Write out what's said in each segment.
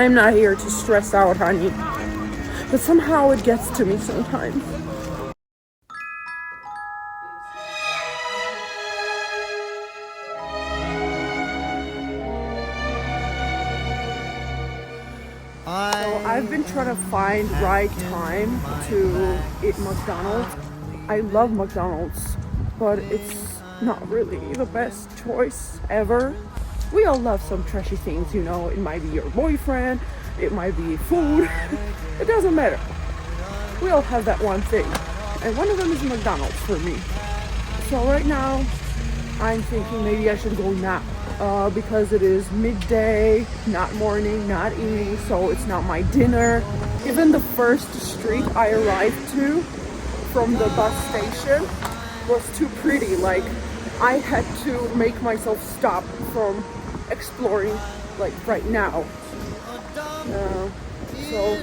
I'm not here to stress out, honey. But somehow it gets to me sometimes. So I've been trying to find right time to eat McDonald's. I love McDonald's, but it's not really the best choice ever. We all love some trashy things, you know. It might be your boyfriend, it might be food. It doesn't matter. We all have that one thing. And one of them is McDonald's for me. So right now, I'm thinking maybe I should go now. Because it is midday, not morning, not evening, so it's not my dinner. Even the first street I arrived to from the bus station was too pretty. Like, I had to make myself stop from exploring, like, right now. So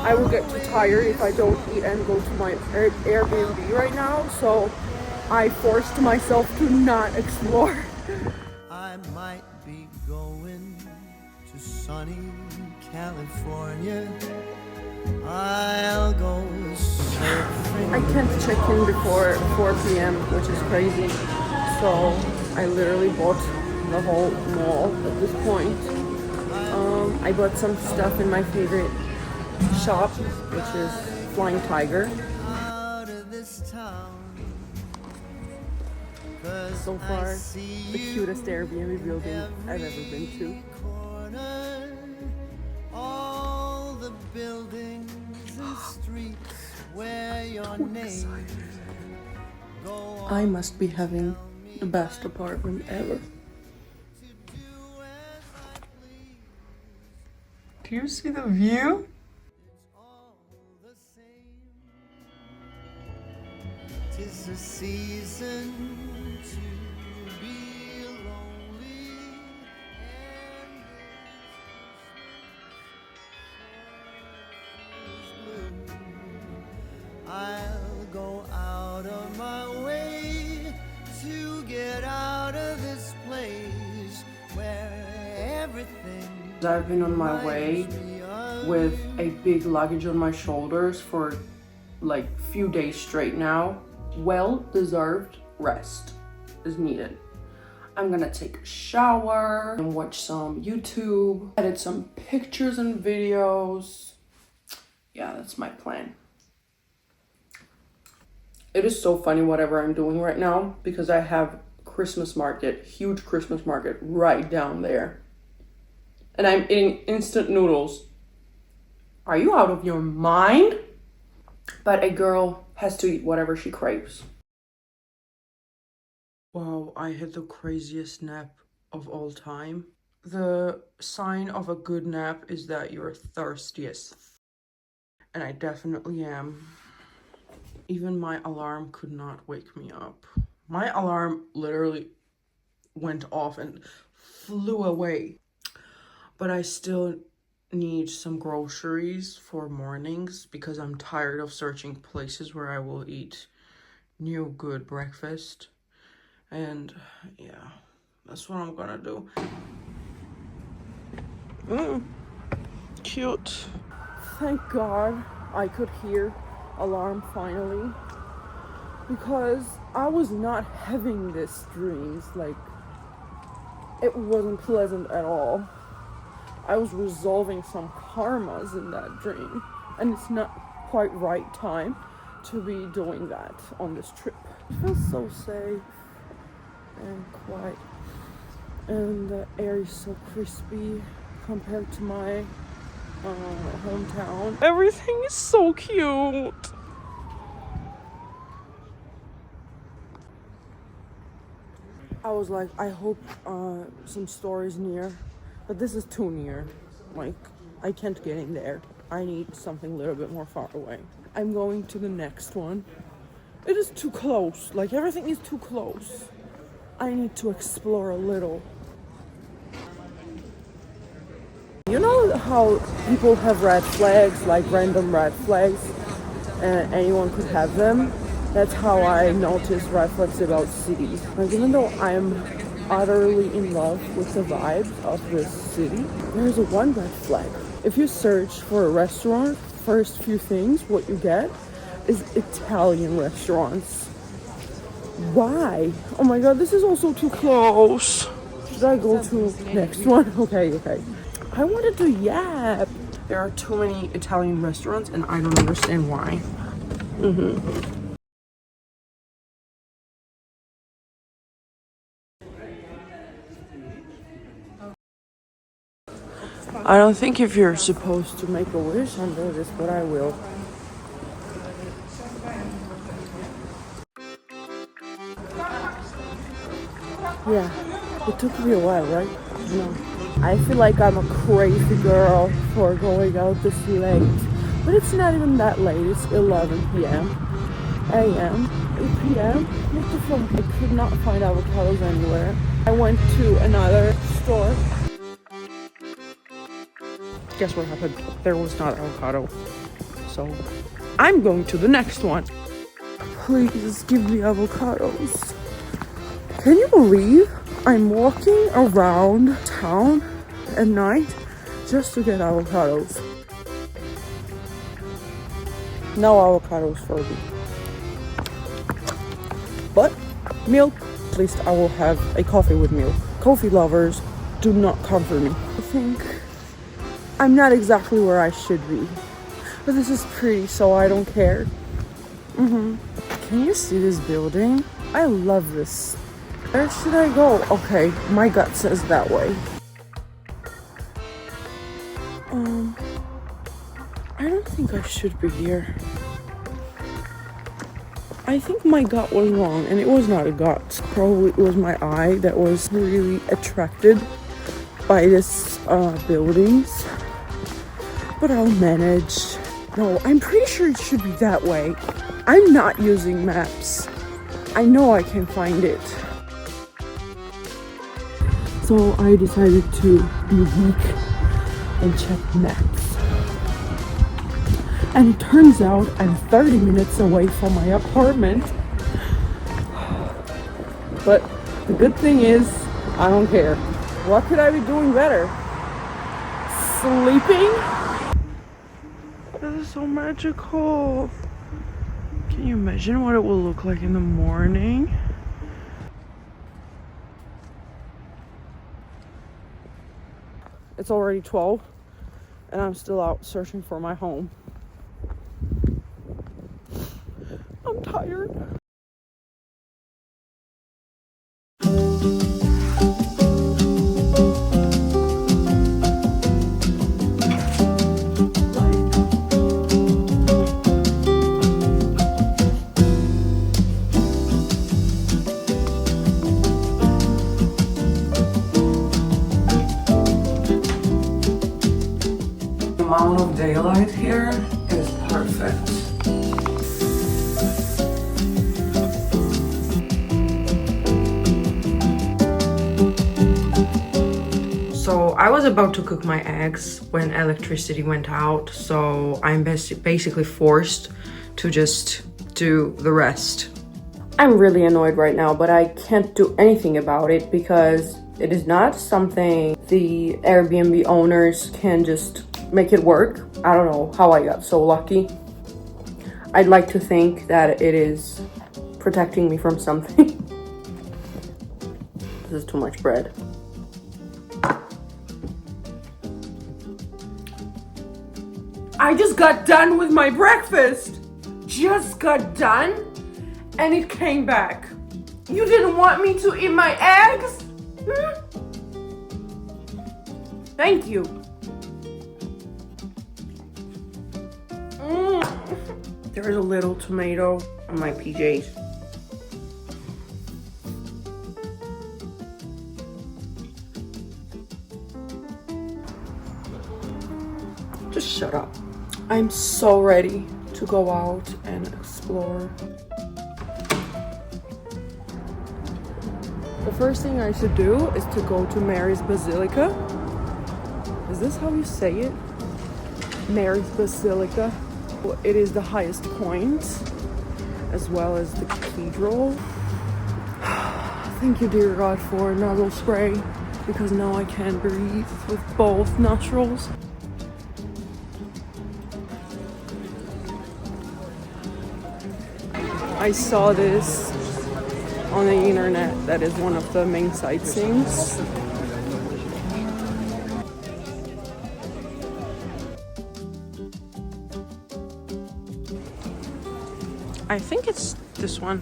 I will get too tired if I don't eat and go to my Airbnb right now. So I forced myself to not explore. I might be going to sunny California. I'll go surfing. I can't check in before 4 p.m., which is crazy. So I literally bought the whole mall at this point. I bought some stuff in my favorite shop, which is Flying Tiger. Out of this town. So far, the cutest Airbnb building I've ever been to. Corner, all the buildings and streets where your name go I must be having the best apartment ever. Do you see the view? the same. 'Tis a season to be lonely and there's blue. I'll go out of my way to get out of this place where everything I've been on my way with a big luggage on my shoulders for like few days straight now. Well-deserved rest is needed. I'm gonna take a shower and watch some YouTube, edit some pictures and videos. Yeah, that's my plan. It is so funny whatever I'm doing right now because I have Christmas market, huge Christmas market right down there. And I'm eating instant noodles. Are you out of your mind? But a girl has to eat whatever she craves. Wow, I had the craziest nap of all time. The sign of a good nap is that you're thirstiest. And I definitely am. Even my alarm could not wake me up. My alarm literally went off and flew away. But I still need some groceries for mornings because I'm tired of searching places where I will eat new good breakfast. And yeah, that's what I'm gonna do. Cute. Thank God I could hear alarm finally, because I was not having this dreams. Like, it wasn't pleasant at all. I was resolving some karmas in that dream, and it's not quite right time to be doing that on this trip. It feels so safe and quiet, and the air is so crispy compared to my hometown. Everything is so cute. I was like, I hope some store is near. But this is too near. Like, I can't get in there. I need something a little bit more far away. I'm going to the next one. It is too close. Like, everything is too close. I need to explore a little. You know how people have red flags, like random red flags, and anyone could have them? That's how I notice red flags about cities. Like, even though I'm utterly in love with the vibes of this city, there's a one red flag. If you search for a restaurant, first few things, what you get is Italian restaurants. Why? Oh my god, this is also too close. Should I go to next one? Okay. I wanted to yap. There are too many Italian restaurants and I don't understand why. I don't think if you're supposed to make a wish under this, but I will. Yeah, it took me a while, right? No. I feel like I'm a crazy girl for going out this late. But it's not even that late, it's 11 p.m. a.m. 8 p.m. What the fuck? I could not find avocados anywhere. I went to another store. Guess what happened? There was not avocado. So I'm going to the next one. Please give me avocados. Can you believe I'm walking around town at night just to get avocados? No avocados for me. But milk, at least I will have a coffee with milk. Coffee lovers, do not come for me. I think I'm not exactly where I should be. But this is pretty, so I don't care. Can you see this building? I love this. Where should I go? Okay, my gut says that way. I don't think I should be here. I think my gut was wrong, and it was not a gut. Probably it was my eye that was really attracted by this buildings. But I'll manage. No, I'm pretty sure it should be that way. I'm not using maps. I know I can find it. So I decided to be weak and check maps. And it turns out I'm 30 minutes away from my apartment. But the good thing is, I don't care. What could I be doing better? Sleeping? This is so magical. Can you imagine what it will look like in the morning? It's already 12 and I'm still out searching for my home. I'm tired. The amount of daylight here is perfect. So I was about to cook my eggs when electricity went out, so I'm basically forced to just do the rest. I'm really annoyed right now, but I can't do anything about it because it is not something the Airbnb owners can just make it work. I don't know how I got so lucky. I'd like to think that it is protecting me from something. This is too much bread. I just got done with my breakfast. Just got done and it came back. You didn't want me to eat my eggs? Thank you. There is a little tomato on my PJs. Just shut up. I'm so ready to go out and explore. The first thing I should do is to go to Mary's Basilica. Is this how you say it? Mary's Basilica. It is the highest point, as well as the cathedral. Thank you, dear God, for nozzle spray. because now I can breathe with both nostrils. I saw this on the internet. That is one of the main sightseeings. I think it's this one.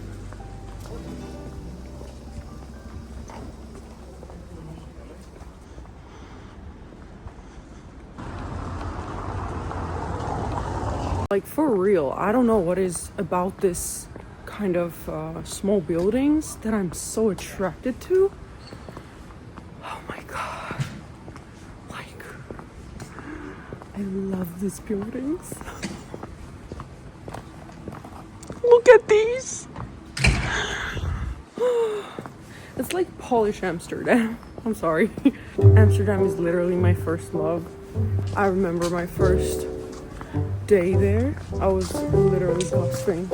Like, for real, I don't know what is about this kind of small buildings that I'm so attracted to. Oh my god. Like, I love these buildings. Look at these. It's like Polish Amsterdam. I'm sorry. Amsterdam is literally my first love. I remember my first day there. I was literally gasping.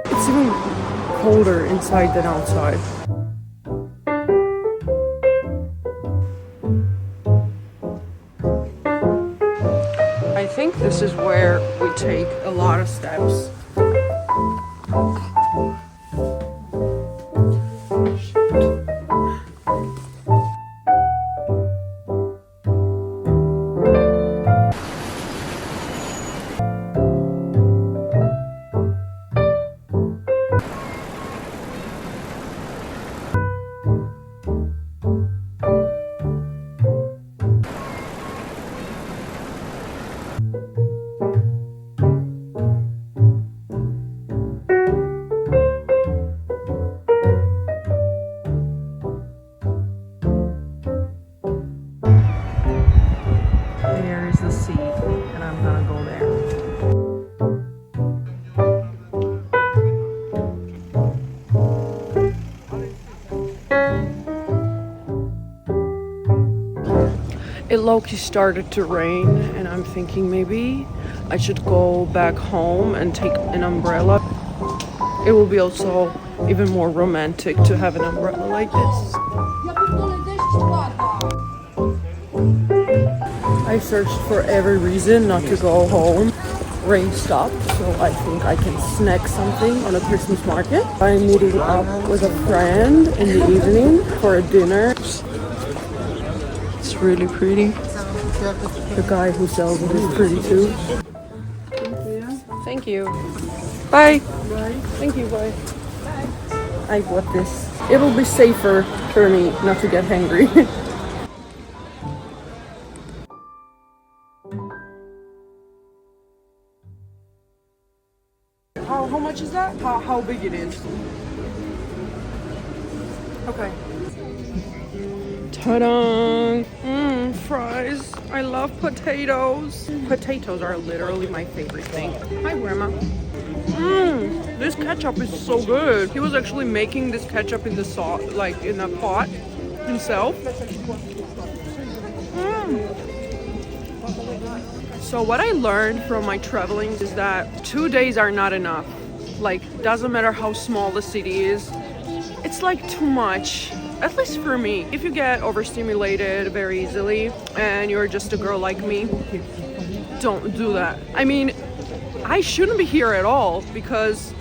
It's even colder inside than outside. I think this is where we take a lot of steps. There is the sea, and I'm gonna go there. It low-key started to rain, and I'm thinking maybe I should go back home and take an umbrella. It will be also even more romantic to have an umbrella like this. I searched for every reason not to go home. Rain stopped, so I think I can snack something on a Christmas market. I'm meeting up with a friend in the evening for a dinner. It's really pretty. The guy who sells it is pretty too. Thank you. Bye. Bye. Thank you. Bye. I got this. It'll be safer for me not to get hangry. How much is that? How big it is? Okay. Ta-da! Fries. I love potatoes. Potatoes are literally my favorite thing. Hi, Grandma. This ketchup is so good. He was actually making this ketchup in the sauce, like in a pot himself. So what I learned from my traveling is that 2 days are not enough. Like, doesn't matter how small the city is, it's like too much. At least for me. If you get overstimulated very easily and you're just a girl like me, don't do that. I mean, I shouldn't be here at all because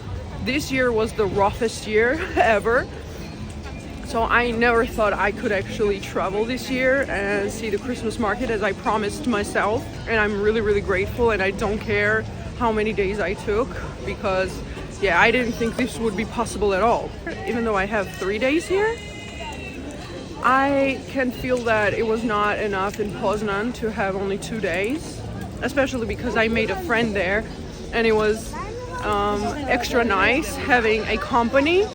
this year was the roughest year ever. So I never thought I could actually travel this year and see the Christmas market as I promised myself. And I'm really, really grateful, and I don't care how many days I took because, yeah, I didn't think this would be possible at all. Even though I have 3 days here, I can feel that it was not enough in Poznan to have only 2 days, especially because I made a friend there and it was extra nice having a company.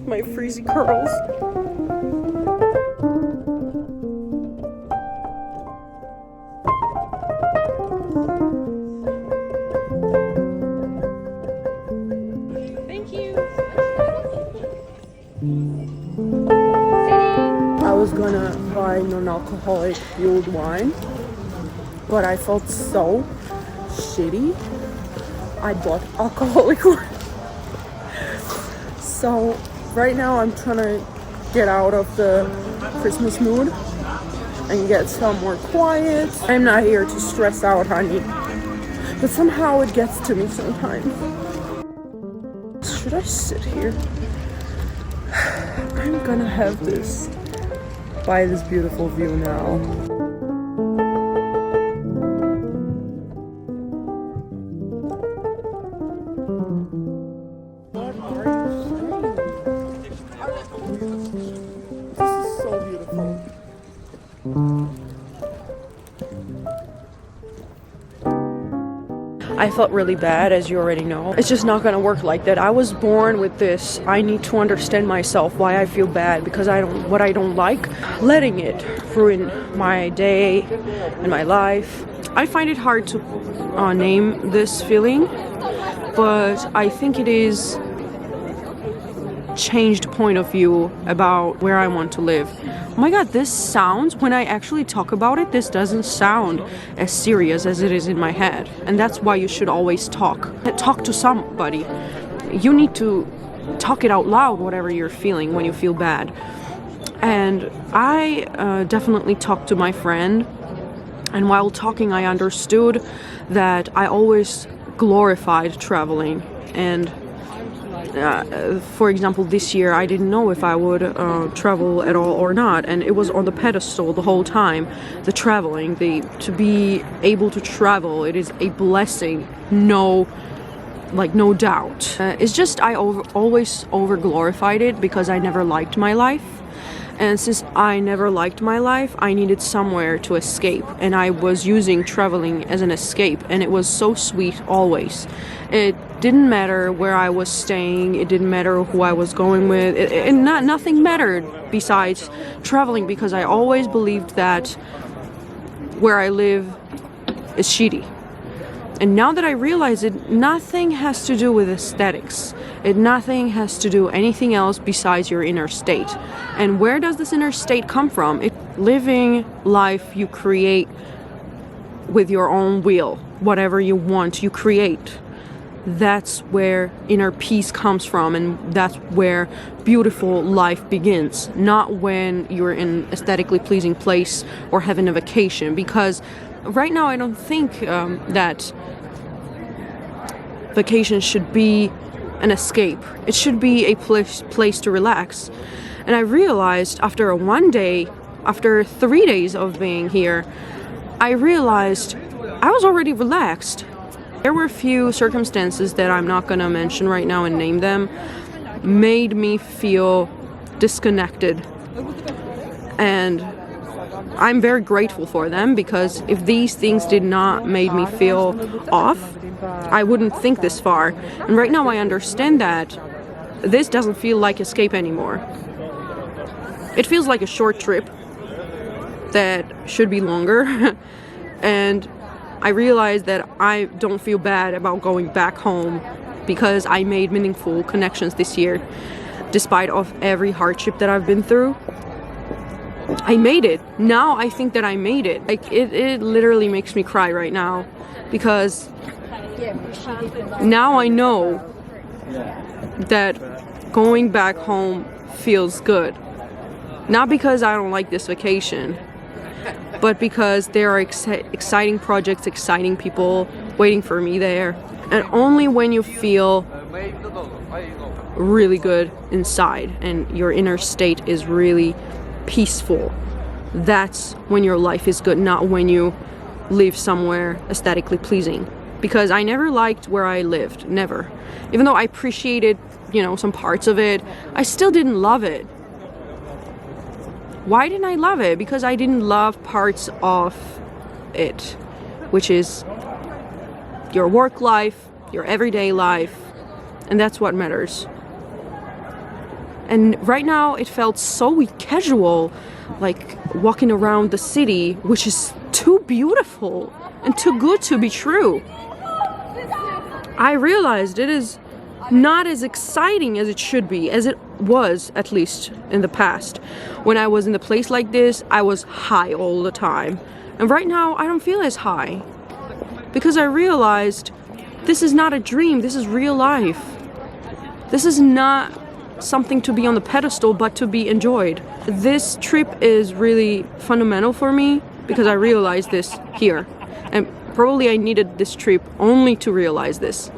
My frizzy curls. Thank you. buy non-alcoholic fueled wine, but I felt so shitty. I bought alcoholic wine. So right now I'm trying to get out of the Christmas mood and get somewhere quiet. I'm not here to stress out, honey, but somehow it gets to me sometimes. Should I sit here? I'm gonna have this by this beautiful view now. What are you saying? This is so beautiful. I felt really bad, as you already know. It's just not gonna work like that. I was born with this. I need to understand myself, why I feel bad, because what I don't like, letting it ruin my day and my life. I find it hard to name this feeling, but I think it is changed point of view about where I want to live. Oh my god, this sounds, when I actually talk about it, this doesn't sound as serious as it is in my head. And that's why you should always talk. Talk to somebody. You need to talk it out loud, whatever you're feeling when you feel bad. And I definitely talked to my friend, and while talking I understood that I always glorified traveling. And for example, this year I didn't know if I would travel at all or not, and it was on the pedestal the whole time. The traveling, to be able to travel, it is a blessing, no doubt. It's just I always over glorified it because I never liked my life. And since I never liked my life, I needed somewhere to escape. And I was using traveling as an escape. And it was so sweet always. It didn't matter where I was staying. It didn't matter who I was going with. Nothing mattered besides traveling, because I always believed that where I live is shitty. And now that I realize it, nothing has to do with aesthetics. Nothing has to do anything else besides your inner state. And where does this inner state come from? Living life you create with your own will. Whatever you want, you create. That's where inner peace comes from, and that's where beautiful life begins. Not when you're in an aesthetically pleasing place or having a vacation. Because right now I don't think that vacation should be an escape. It should be a place to relax. And I realized after 3 days of being here, I realized I was already relaxed. There were a few circumstances that I'm not gonna mention right now and name them, made me feel disconnected. And I'm very grateful for them, because if these things did not make me feel off, I wouldn't think this far. And right now I understand that this doesn't feel like escape anymore. It feels like a short trip that should be longer. And I realized that I don't feel bad about going back home, because I made meaningful connections this year, despite of every hardship that I've been through. I made it. Now I think that I made it. Like it literally makes me cry right now, because now I know that going back home feels good. Not because I don't like this vacation, but because there are exciting projects, exciting people waiting for me there. And only when you feel really good inside and your inner state is really peaceful, that's when your life is good, not when you live somewhere aesthetically pleasing. Because I never liked where I lived, never. Even though I appreciated, some parts of it, I still didn't love it. Why didn't I love it? Because I didn't love parts of it, which is your work life, your everyday life, and that's what matters. And right now it felt so casual, like walking around the city, which is too beautiful and too good to be true. I realized it is not as exciting as it should be, as it was, at least in the past. When I was in a place like this, I was high all the time. And right now, I don't feel as high. Because I realized this is not a dream, this is real life. This is not something to be on the pedestal, but to be enjoyed. This trip is really fundamental for me because I realized this here. And probably I needed this trip only to realize this.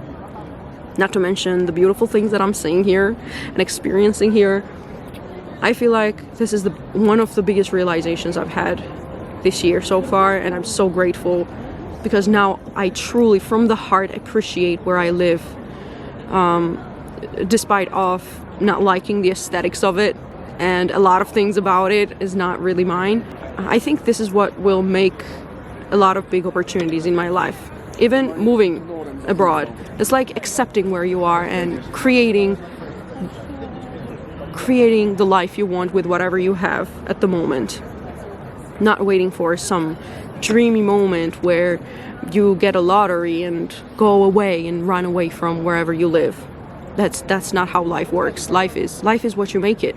Not to mention the beautiful things that I'm seeing here and experiencing here. I feel like this is one of the biggest realizations I've had this year so far, and I'm so grateful because now I truly, from the heart, appreciate where I live, despite of not liking the aesthetics of it, and a lot of things about it is not really mine. I think this is what will make a lot of big opportunities in my life. Even moving abroad, it's like accepting where you are and creating the life you want with whatever you have at the moment. Not waiting for some dreamy moment where you get a lottery and go away and run away from wherever you live. That's not how life works. Life is what you make it.